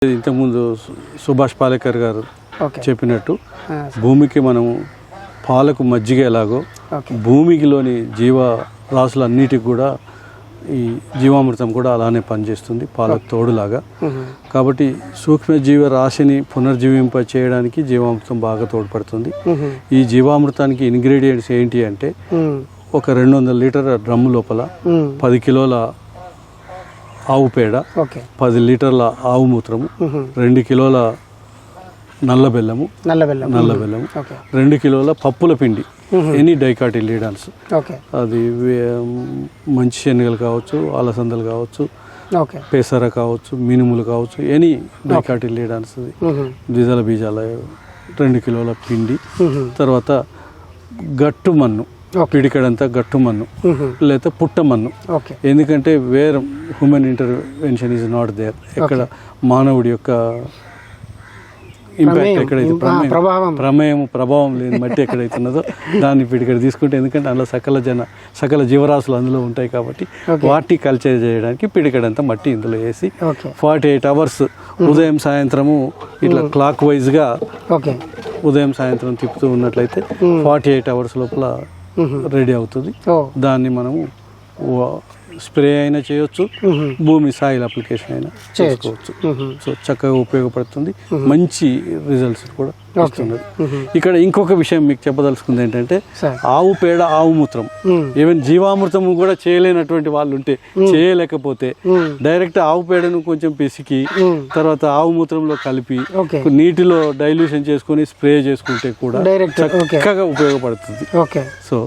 ఇంతకుముందు సుభాష్ పాలేకర్ గారు చెప్పినట్టు భూమికి మనము పాలకు మజ్జిగ ఎలాగో భూమికిలోని జీవరాశులన్నిటికి కూడా ఈ జీవామృతం కూడా అలానే పనిచేస్తుంది పాలకు తోడులాగా. కాబట్టి సూక్ష్మజీవ రాశిని పునర్జీవింప చేయడానికి జీవామృతం బాగా తోడ్పడుతుంది. ఈ జీవామృతానికి ఇంగ్రీడియంట్స్ ఏంటి అంటే ఒక 200 లీటర్ల డ్రమ్ము లోపల 10 కిలోల ఆవు పేడ, 10 లీటర్ల ఆవు మూత్రము, 2 కిలోల నల్ల బెల్లము, 2 కిలోల పప్పుల పిండి, ఎనీ డైకాటిలిడాన్స్, అది మంచి శనగలు కావచ్చు, అలసందలు కావచ్చు, పెసర కావచ్చు, మినుములు కావచ్చు, ఎనీ డైకాటిలిడాన్స్, ద్విదళ బీజాల 2 కిలోల పిండి, తర్వాత గట్టు మన్ను, పిడికడంతా గట్టు మన్ను లేదా పుట్ట మన్ను. ఎందుకంటే where human intervention is not there. ఎక్కడ మానవుడి యొక్క ఇంపాక్ట్ ఎక్కడైతే ప్రభావం లేని మట్టి ఎక్కడైతే ఉన్నదో దాన్ని పిడికడ తీసుకుంటే, ఎందుకంటే అందులో సకల జీవరాశులు అందులో ఉంటాయి కాబట్టి వాటి కల్చర్ చేయడానికి పిడికడంతా మట్టి ఇందులో వేసి 48 అవర్స్ ఉదయం సాయంత్రము ఇట్లా క్లాక్ వైజ్గా ఉదయం సాయంత్రం తిప్పుతూ ఉన్నట్లయితే 48 అవర్స్ లోపల రెడీ అవుతుంది. దాన్ని మనము స్ప్రే అయినా చేయొచ్చు, భూమి సాయిల్ అప్లికేషన్ అయినా చేసుకోవచ్చు. సో చక్కగా ఉపయోగపడుతుంది, మంచి రిజల్ట్స్ కూడా వస్తున్నది. ఇక్కడ ఇంకొక విషయం మీకు చెప్పదలుచుకుంది ఏంటంటే ఆవు పేడ, ఆవు మూత్రం, ఈవెన్ జీవామృతము కూడా చేయలేనటువంటి వాళ్ళు ఉంటే, చేయలేకపోతే డైరెక్ట్ ఆవు పేడను కొంచెం పిసికి తర్వాత ఆవు మూత్రంలో కలిపి నీటిలో డైల్యూషన్ చేసుకుని స్ప్రే చేసుకుంటే కూడా చక్కగా ఉపయోగపడుతుంది. సో